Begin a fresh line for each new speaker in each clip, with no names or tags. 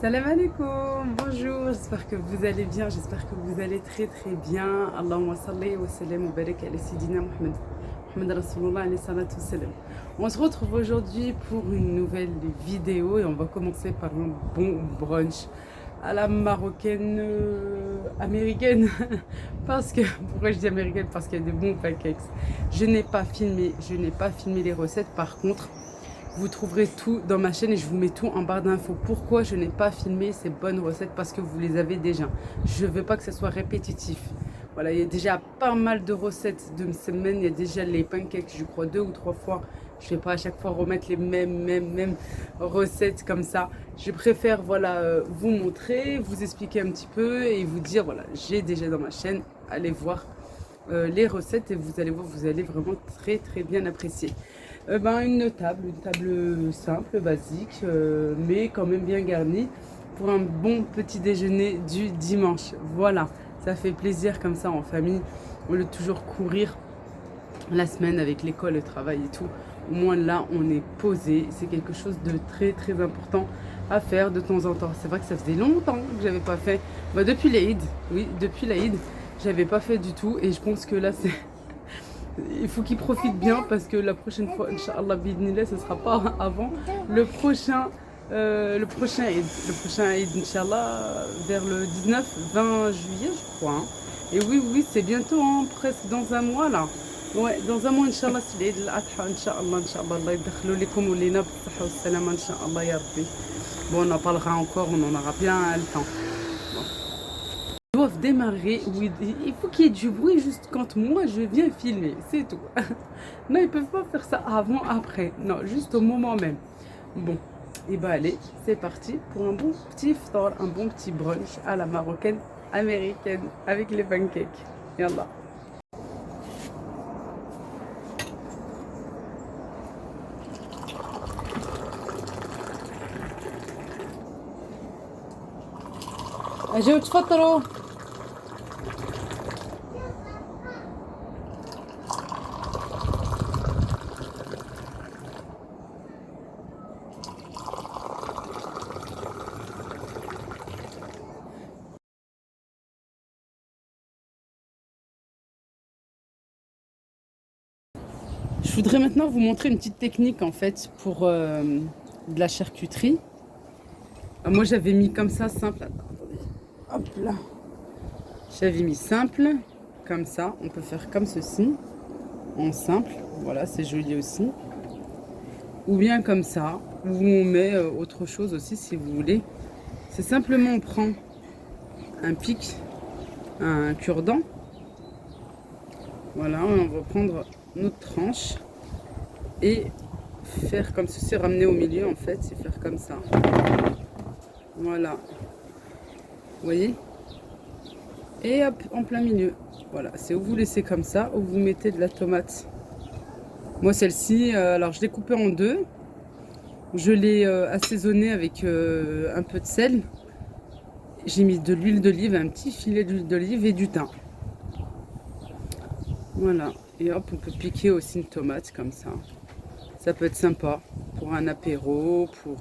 Salam alaikum, bonjour, j'espère que vous allez bien, j'espère que vous allez très très bien. Allahumma salli wa sallam wa barik ala Sidina Muhammad. Muhammad Rasulullah alayhi salatu wa salam. On se retrouve aujourd'hui pour une nouvelle vidéo et on va commencer par un bon brunch à la marocaine américaine. Parce que, pourquoi je dis américaine? Parce qu'il y a des bons pancakes. Je n'ai pas filmé les recettes, par contre. Vous trouverez tout dans ma chaîne et je vous mets tout en barre d'infos. Pourquoi je n'ai pas filmé ces bonnes recettes? Parce que vous les avez déjà. Je ne veux pas que ce soit répétitif. Voilà, il y a déjà pas mal de recettes de semaine. Il y a déjà les pancakes, je crois 2 ou 3 fois. Je ne vais pas à chaque fois remettre les mêmes recettes comme ça. Je préfère voilà, vous montrer, vous expliquer un petit peu et vous dire voilà, j'ai déjà dans ma chaîne. Allez voir les recettes et vous allez voir, vous allez vraiment très très bien apprécier. Une table simple, basique, mais quand même bien garnie pour un bon petit déjeuner du dimanche. Voilà, ça fait plaisir comme ça en famille, au lieu de toujours courir la semaine avec l'école, le travail et tout. Au moins là, on est posé. C'est quelque chose de très très important à faire de temps en temps. C'est vrai que ça faisait longtemps que j'avais pas fait. Depuis l'Aïd, oui, depuis l'Aïd, j'avais pas fait du tout et je pense que là c'est il faut qu'ils profitent bien parce que la prochaine fois, Inch'Allah, bidnillah, ce sera pas avant le prochain Eid. Le prochain Eid, Inch'Allah, vers le 19-20 juillet, je crois. Hein. Et oui, c'est bientôt, hein, presque dans un mois là. Ouais, dans un mois, Inch'Allah, c'est l'Eid al-Adha, Inch'Allah, Allah yadkhlu likum wa lina bis-sahha wa salama, Inch'Allah, ya Rabbi. Bon, on en parlera encore, on en aura bien le temps. Doivent démarrer, oui, il faut qu'il y ait du bruit juste quand moi je viens filmer, c'est tout. Non, ils peuvent pas faire ça avant, après, non, juste au moment même. Bon, et allez, c'est parti pour un bon petit iftar, un bon petit brunch à la marocaine américaine avec les pancakes. Yallah. اجيو تفطروا. Je voudrais maintenant vous montrer une petite technique en fait pour de la charcuterie. Moi j'avais mis comme ça simple. Attendez. Hop là. J'avais mis simple comme ça. On peut faire comme ceci en simple. Voilà, c'est joli aussi. Ou bien comme ça, où on met autre chose aussi si vous voulez. C'est simplement on prend un pic, un cure-dent. Voilà, on va prendre notre tranche et faire comme ceci, ramener au milieu en fait, c'est faire comme ça. Voilà, vous voyez? Et hop, en plein milieu. Voilà, c'est où vous laissez comme ça, ou vous mettez de la tomate. Moi celle-ci, alors je l'ai coupée en deux. Je l'ai assaisonnée avec un peu de sel. J'ai mis de l'huile d'olive, un petit filet d'huile d'olive et du thym. Voilà, et hop, on peut piquer aussi une tomate comme ça. Ça peut être sympa pour un apéro, pour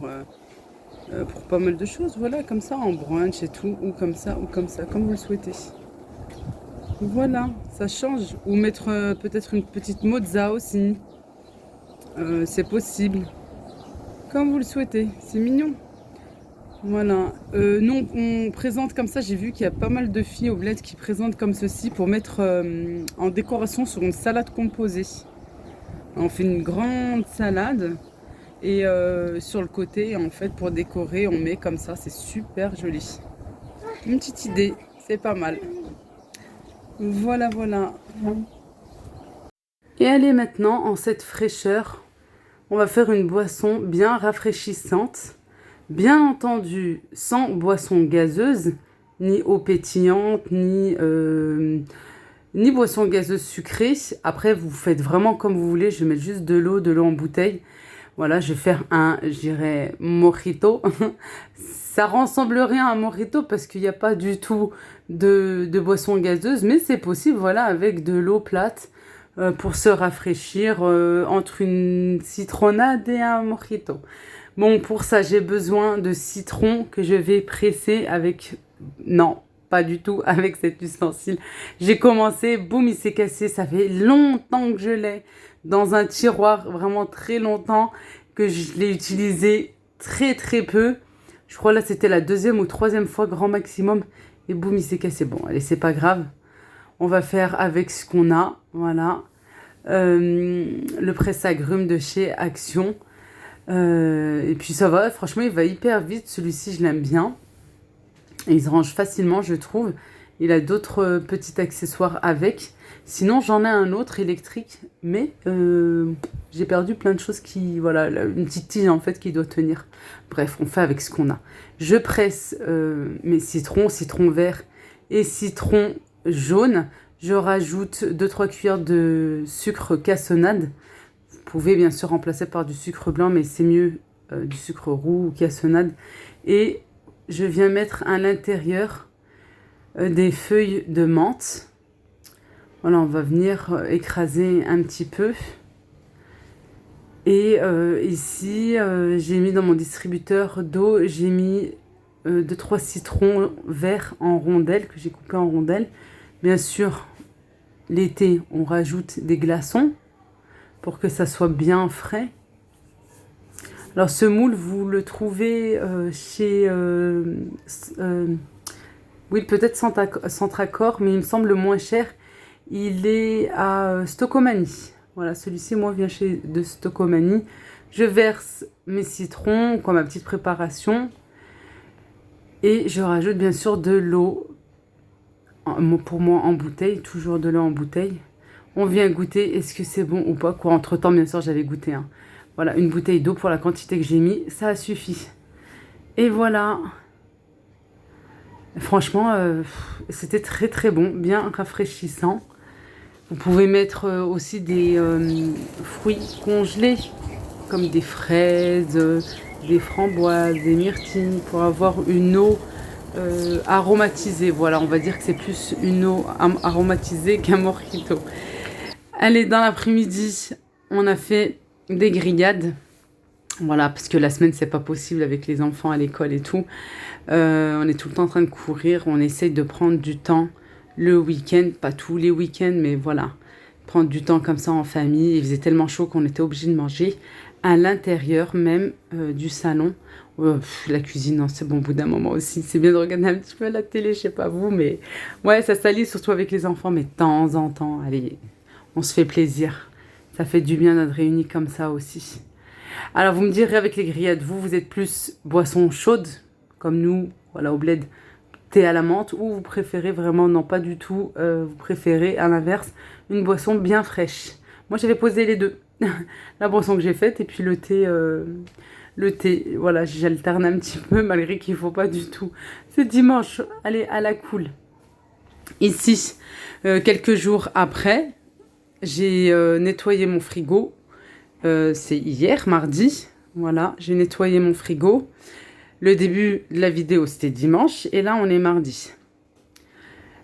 pas mal de choses. Voilà, comme ça, en brunch et tout, ou comme ça, comme vous le souhaitez. Voilà, ça change. Ou mettre peut-être une petite mozza aussi. C'est possible. Comme vous le souhaitez, c'est mignon. Voilà, nous on présente comme ça, j'ai vu qu'il y a pas mal de filles au bled qui présentent comme ceci pour mettre en décoration sur une salade composée. On fait une grande salade et sur le côté, en fait, pour décorer, on met comme ça, c'est super joli. Une petite idée, c'est pas mal. Voilà. Et allez maintenant, en cette fraîcheur, on va faire une boisson bien rafraîchissante. Bien entendu, sans boisson gazeuse, ni eau pétillante, ni boisson gazeuse sucrée. Après, vous faites vraiment comme vous voulez. Je vais mettre juste de l'eau en bouteille. Voilà, je vais faire je dirais, mojito. Ça ressemblerait à un mojito parce qu'il n'y a pas du tout de boisson gazeuse, mais c'est possible, voilà, avec de l'eau plate pour se rafraîchir entre une citronnade et un mojito. Bon, pour ça, j'ai besoin de citron que je vais presser avec... Non, pas du tout avec cet ustensile. J'ai commencé, boum, il s'est cassé. Ça fait longtemps que je l'ai dans un tiroir, vraiment très longtemps, que je l'ai utilisé très très peu. Je crois là, c'était la 2e ou 3e fois, grand maximum. Et boum, il s'est cassé. Bon, allez, c'est pas grave. On va faire avec ce qu'on a, voilà. Le presse-agrumes de chez Action. Et puis ça va, franchement, il va hyper vite. Celui-ci, je l'aime bien. Et il se range facilement, je trouve. Il a d'autres petits accessoires avec. Sinon, j'en ai un autre électrique, mais j'ai perdu plein de choses qui... Voilà, une petite tige en fait qui doit tenir. Bref, on fait avec ce qu'on a. Je presse mes citrons, citron vert et citron jaune. Je rajoute 2-3 cuillères de sucre cassonade. Vous pouvez bien sûr remplacer par du sucre blanc, mais c'est mieux du sucre roux ou cassonade. Et je viens mettre à l'intérieur des feuilles de menthe. Voilà, on va venir écraser un petit peu. Et ici, j'ai mis dans mon distributeur d'eau, j'ai mis 2-3 citrons verts en rondelles, que j'ai coupés en rondelles. Bien sûr, l'été, on rajoute des glaçons pour que ça soit bien frais. Alors, ce moule, vous le trouvez chez... oui, peut-être Centracor, mais il me semble le moins cher. Il est à Stocomanie. Voilà, celui-ci, moi, vient de Stocomanie. Je verse mes citrons, comme ma petite préparation. Et je rajoute bien sûr de l'eau. Pour moi, en bouteille, toujours de l'eau en bouteille. On vient goûter, est-ce que c'est bon ou pas. Quoi, entre-temps, bien sûr, j'avais goûté. Hein. Voilà, une bouteille d'eau pour la quantité que j'ai mis, ça a suffi. Et voilà. Franchement, c'était très très bon, bien rafraîchissant. Vous pouvez mettre aussi des fruits congelés, comme des fraises, des framboises, des myrtilles, pour avoir une eau aromatisée. Voilà, on va dire que c'est plus une eau aromatisée qu'un mojito. Allez, dans l'après-midi, on a fait des grillades. Voilà, parce que la semaine, c'est pas possible avec les enfants à l'école et tout. On est tout le temps en train de courir. On essaye de prendre du temps le week-end, pas tous les week-ends, mais voilà, prendre du temps comme ça en famille. Il faisait tellement chaud qu'on était obligé de manger à l'intérieur même du salon. La cuisine, non, c'est bon, au bout d'un moment aussi. C'est bien de regarder un petit peu la télé, je sais pas vous, mais ouais, ça s'allie surtout avec les enfants, mais de temps en temps, allez, on se fait plaisir. Ça fait du bien d'être réunis comme ça aussi. Alors, vous me direz avec les grillades, vous êtes plus boisson chaude, comme nous, voilà, au bled, thé à la menthe, ou vous préférez vraiment, non, pas du tout, vous préférez, à l'inverse, une boisson bien fraîche. Moi, j'avais posé les deux. La boisson que j'ai faite et puis le thé, voilà, j'alterne un petit peu, malgré qu'il ne faut pas du tout. C'est dimanche, allez, à la cool. Ici, quelques jours après, j'ai nettoyé mon frigo. C'est hier, mardi. Voilà, j'ai nettoyé mon frigo. Le début de la vidéo, c'était dimanche. Et là, on est mardi.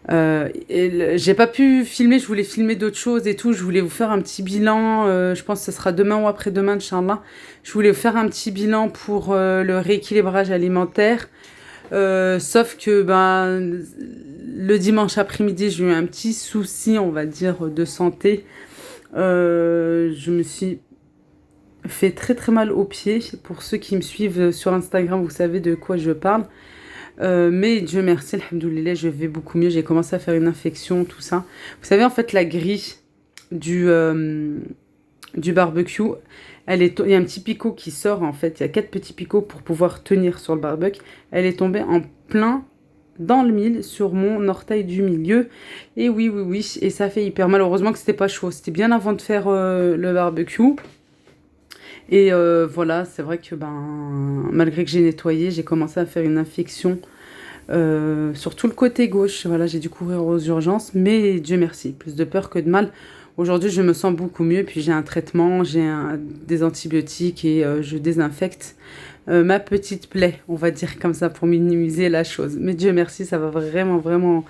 J'ai pas pu filmer. Je voulais filmer d'autres choses et tout. Je voulais vous faire un petit bilan. Je pense que ce sera demain ou après-demain, Inch'Allah. Je voulais vous faire un petit bilan pour le rééquilibrage alimentaire. Sauf que le dimanche après-midi, j'ai eu un petit souci, on va dire, de santé. Je me suis fait très très mal aux pieds. Pour ceux qui me suivent sur Instagram, vous savez de quoi je parle. Mais Dieu merci, alhamdoulilah, je vais beaucoup mieux. J'ai commencé à faire une infection, tout ça. Vous savez, en fait, la grille du barbecue, il y a un petit picot qui sort, en fait. Il y a 4 petits picots pour pouvoir tenir sur le barbecue. Elle est tombée en plein dans le mille, sur mon orteil du milieu. Et oui, et ça fait hyper mal. Heureusement que c'était pas chaud. C'était bien avant de faire le barbecue. Et voilà, c'est vrai que malgré que j'ai nettoyé, j'ai commencé à faire une infection sur tout le côté gauche. Voilà, j'ai dû courir aux urgences, mais Dieu merci, plus de peur que de mal. Aujourd'hui, je me sens beaucoup mieux, puis j'ai un traitement, des antibiotiques et je désinfecte ma petite plaie, on va dire comme ça, pour minimiser la chose. Mais Dieu merci, ça va vraiment, vraiment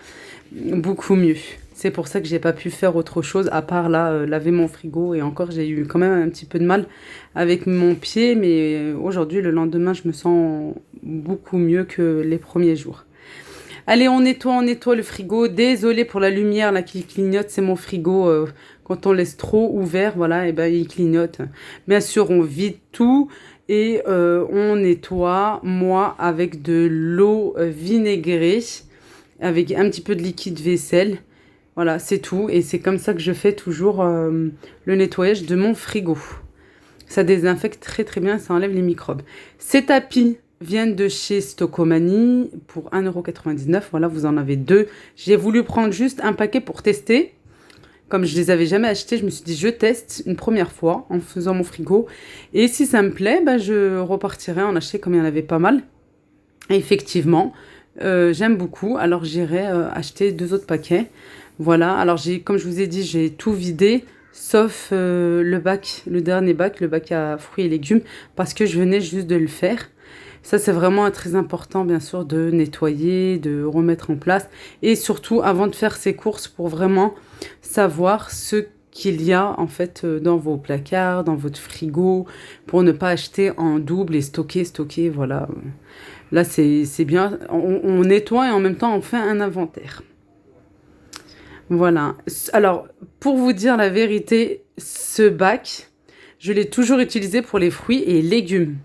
beaucoup mieux. C'est pour ça que j'ai pas pu faire autre chose à part là laver mon frigo. Et encore, j'ai eu quand même un petit peu de mal avec mon pied. Mais aujourd'hui, le lendemain, je me sens beaucoup mieux que les premiers jours. Allez, on nettoie le frigo. Désolée pour la lumière là qui clignote, c'est mon frigo. Quand on laisse trop ouvert, voilà, et ben il clignote. Bien sûr, on vide tout et on nettoie. Moi, avec de l'eau vinaigrée, avec un petit peu de liquide vaisselle. Voilà, c'est tout. Et c'est comme ça que je fais toujours le nettoyage de mon frigo. Ça désinfecte très très bien, ça enlève les microbes. Ces tapis viennent de chez Stocomanie pour 1,99 €. Voilà, vous en avez 2. J'ai voulu prendre juste un paquet pour tester. Comme je les avais jamais achetés, je me suis dit je teste une première fois en faisant mon frigo. Et si ça me plaît, bah, je repartirai en acheter comme il y en avait pas mal. Et effectivement, j'aime beaucoup. Alors j'irai acheter 2 autres paquets. Voilà, alors comme je vous ai dit, j'ai tout vidé. Sauf le bac, le dernier bac, le bac à fruits et légumes, parce que je venais juste de le faire. Ça, c'est vraiment très important, bien sûr, de nettoyer, de remettre en place. Et surtout, avant de faire ses courses, pour vraiment savoir ce qu'il y a, en fait, dans vos placards, dans votre frigo, pour ne pas acheter en double et stocker, voilà. Là, c'est bien. On nettoie et en même temps, on fait un inventaire. Voilà. Alors, pour vous dire la vérité, ce bac, je l'ai toujours utilisé pour les fruits et légumes.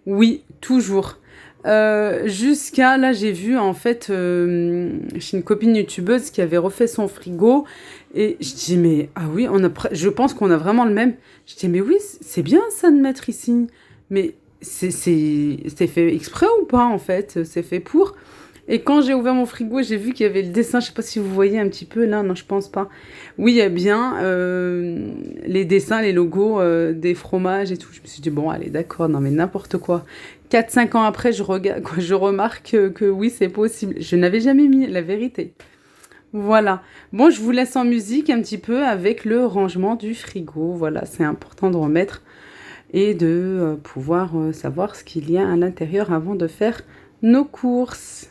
Oui, toujours. Jusqu'à là, j'ai vu en fait chez une copine youtubeuse qui avait refait son frigo et je dis mais ah oui, je pense qu'on a vraiment le même. Je dis mais oui, c'est bien ça de mettre ici, mais c'est fait exprès ou pas en fait, c'est fait pour. Et quand j'ai ouvert mon frigo, j'ai vu qu'il y avait le dessin. Je sais pas si vous voyez un petit peu là. Non, je pense pas. Oui, il y a bien les dessins, les logos des fromages et tout. Je me suis dit, bon, allez, d'accord. Non, mais n'importe quoi. 4-5 ans après, je remarque que oui, c'est possible. Je n'avais jamais mis la vérité. Voilà. Bon, je vous laisse en musique un petit peu avec le rangement du frigo. Voilà, c'est important de remettre et de pouvoir savoir ce qu'il y a à l'intérieur avant de faire nos courses.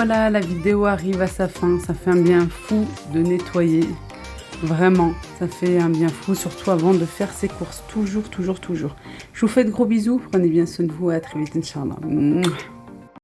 voilà, la vidéo arrive à sa fin. Ça fait un bien fou de nettoyer. Vraiment, ça fait un bien fou, surtout avant de faire ses courses. Toujours, toujours, toujours. Je vous fais de gros bisous. Prenez bien soin de vous et à très vite, Inch'Allah.